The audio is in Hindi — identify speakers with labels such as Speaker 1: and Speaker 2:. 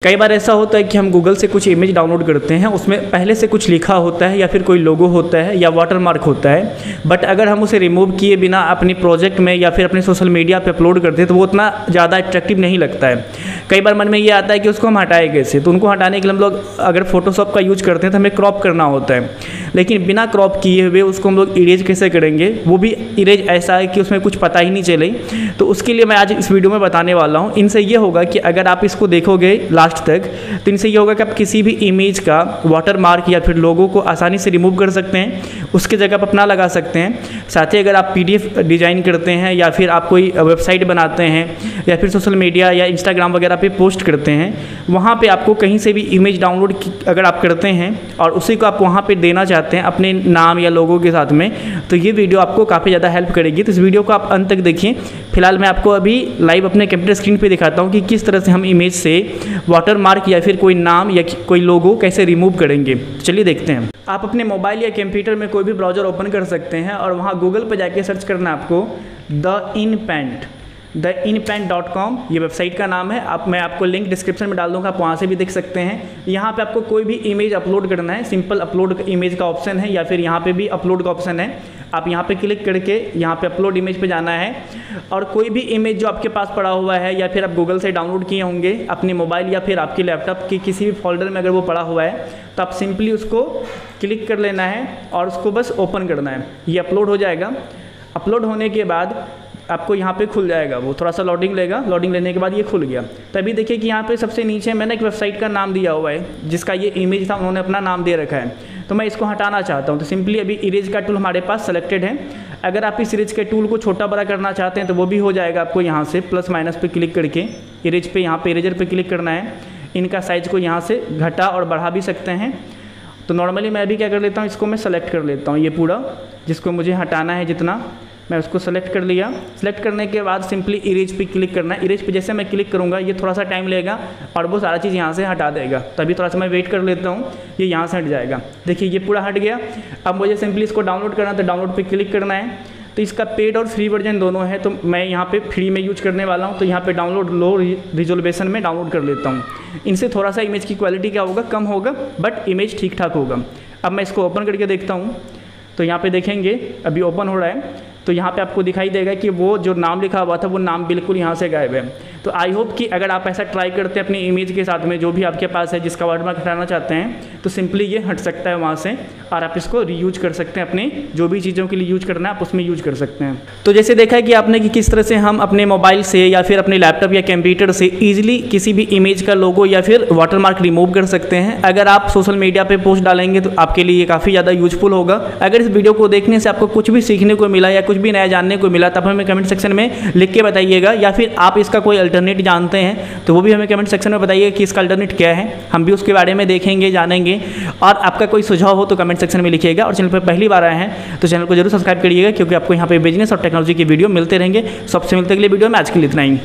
Speaker 1: कई बार ऐसा होता है कि हम गूगल से कुछ इमेज डाउनलोड करते हैं, उसमें पहले से कुछ लिखा होता है या फिर कोई लोगो होता है या वाटरमार्क होता है, बट अगर हम उसे रिमूव किए बिना अपने प्रोजेक्ट में या फिर अपने सोशल मीडिया पे अपलोड करते हैं तो वो उतना ज़्यादा अट्रैक्टिव नहीं लगता है। कई बार मन में ये आता है कि उसको हम हटाए कैसे, तो उनको हटाने के लिए हम लोग अगर फोटोशॉप का यूज करते हैं तो हमें क्रॉप करना होता है, लेकिन बिना क्रॉप किए हुए उसको हम लोग इरेज कैसे करेंगे, वो भी इरेज ऐसा है कि उसमें कुछ पता ही नहीं चले। तो उसके लिए मैं आज इस वीडियो में बताने वाला हूँ। इनसे ये होगा कि अगर आप इसको देखोगे लास्ट तक तो इनसे ये होगा कि आप किसी भी इमेज का वाटरमार्क या फिर लोगो को आसानी से रिमूव कर सकते हैं, उसके जगह पर अपना लगा सकते हैं। साथ ही अगर आप पीडीएफ डिज़ाइन करते हैं या फिर आप कोई वेबसाइट बनाते हैं या फिर सोशल मीडिया या इंस्टाग्राम वगैरह पे पोस्ट करते हैं, वहाँ पे आपको कहीं से भी इमेज डाउनलोड अगर आप करते हैं और उसी को आप वहाँ पे देना चाहते हैं अपने नाम या लोगो के साथ में, तो ये वीडियो आपको काफ़ी ज़्यादा हेल्प करेगी। तो इस वीडियो को आप अंत तक देखिए। फिलहाल मैं आपको अभी लाइव अपने कंप्यूटर स्क्रीन पे दिखाता हूँ कि किस तरह से हम इमेज से वाटरमार्क या फिर कोई नाम या कोई लोगो कैसे रिमूव करेंगे। चलिए देखते हैं। आप अपने मोबाइल या कंप्यूटर में कोई भी ब्राउज़र ओपन कर सकते हैं और वहाँ गूगल पर जाके सर्च करना आपको theinpaint.com ये वेबसाइट का नाम है। मैं आपको लिंक डिस्क्रिप्शन में डाल दूँगा, आप वहाँ से भी देख सकते हैं। यहाँ पे आपको कोई भी इमेज अपलोड करना है, सिंपल अपलोड इमेज का ऑप्शन है या फिर यहाँ पे भी अपलोड का ऑप्शन है। आप यहाँ पे क्लिक करके यहाँ पे अपलोड इमेज पे जाना है और कोई भी इमेज जो आपके पास पड़ा हुआ है या फिर आप गूगल से डाउनलोड किए होंगे अपने मोबाइल या फिर आपके लैपटॉप के किसी भी फोल्डर में अगर वो पड़ा हुआ है तो आप सिंपली उसको क्लिक कर लेना है और उसको बस ओपन करना है। ये अपलोड हो जाएगा। अपलोड होने के बाद आपको यहाँ पे खुल जाएगा, वो थोड़ा सा लोडिंग लेगा। लोडिंग लेने के बाद ये खुल गया। तभी देखिए कि यहाँ पे सबसे नीचे मैंने एक वेबसाइट का नाम दिया हुआ है जिसका ये इमेज था, उन्होंने अपना नाम दे रखा है। तो मैं इसको हटाना चाहता हूँ, तो सिंपली अभी इरेज का टूल हमारे पास सेलेक्टेड है। अगर आप इस इरेज के टूल को छोटा बड़ा करना चाहते हैं तो वो भी हो जाएगा। आपको यहाँ से प्लस माइनस पे क्लिक करके इरेज पे यहाँ पे इरेजर पे क्लिक करना है। इनका साइज़ को यहाँ से घटा और बढ़ा भी सकते हैं। तो नॉर्मली मैं अभी क्या कर लेता हूँ, इसको मैं सेलेक्ट कर लेता हूँ। ये पूरा जिसको मुझे हटाना है जितना, मैं उसको सेलेक्ट कर लिया। सेलेक्ट करने के बाद सिंपली इरेज पे क्लिक करना है। इरेज पे जैसे मैं क्लिक करूँगा ये थोड़ा सा टाइम लेगा और वो सारा चीज़ यहाँ से हटा देगा। तभी थोड़ा सा मैं वेट कर लेता हूँ, ये यहाँ से हट जाएगा। देखिए ये पूरा हट गया। अब मुझे सिंपली इसको डाउनलोड करना है तो डाउनलोड पे क्लिक करना है। तो इसका पेड और फ्री वर्जन दोनों है, तो मैं यहाँ पे फ्री में यूज करने वाला हूँ। तो यहाँ पे डाउनलोड लो रिजोल्यूशन में डाउनलोड कर लेता हूँ। इनसे थोड़ा सा इमेज की क्वालिटी क्या होगा, कम होगा, बट इमेज ठीक ठाक होगा। अब मैं इसको ओपन करके देखता हूँ तो यहाँ पे देखेंगे अभी ओपन हो रहा है। तो यहाँ पे आपको दिखाई देगा कि वो जो नाम लिखा हुआ था वो नाम बिल्कुल यहाँ से गायब है। तो आई होप कि अगर आप ऐसा ट्राई करते हैं अपनी इमेज के साथ में जो भी आपके पास है जिसका वाटरमार्क हटाना चाहते हैं, तो सिंपली ये हट सकता है वहाँ से और आप इसको रीयूज कर सकते हैं। अपने जो भी चीज़ों के लिए यूज करना है आप उसमें यूज कर सकते हैं। तो जैसे देखा है कि आपने कि किस तरह से हम अपने मोबाइल से या फिर अपने लैपटॉप या कंप्यूटर से ईजिली किसी भी इमेज का लोगो या फिर वाटरमार्क रिमूव कर सकते हैं। अगर आप सोशल मीडिया पर पोस्ट डालेंगे तो आपके लिए काफ़ी ज़्यादा यूजफुल होगा। अगर इस वीडियो को देखने से आपको कुछ भी सीखने को मिला या कुछ भी नया जानने को मिला तब हमें कमेंट सेक्शन में लिख के बताइएगा, या फिर आप इसका कोई अल्टरनेट जानते हैं तो वो भी हमें कमेंट सेक्शन में बताइएगा कि इसका अल्टरनेट क्या है। हम भी उसके बारे में देखेंगे, जानेंगे। और आपका कोई सुझाव हो तो कमेंट सेक्शन में लिखिएगा। और चैनल पर पहली बार आए हैं तो चैनल को जरूर सब्सक्राइब करिएगा, क्योंकि आपको यहाँ पे बिजनेस और टेक्नोलॉजी की वीडियो मिलते रहेंगे। सबसे मिलते अगले वीडियो में। आज के लिए इतना ही।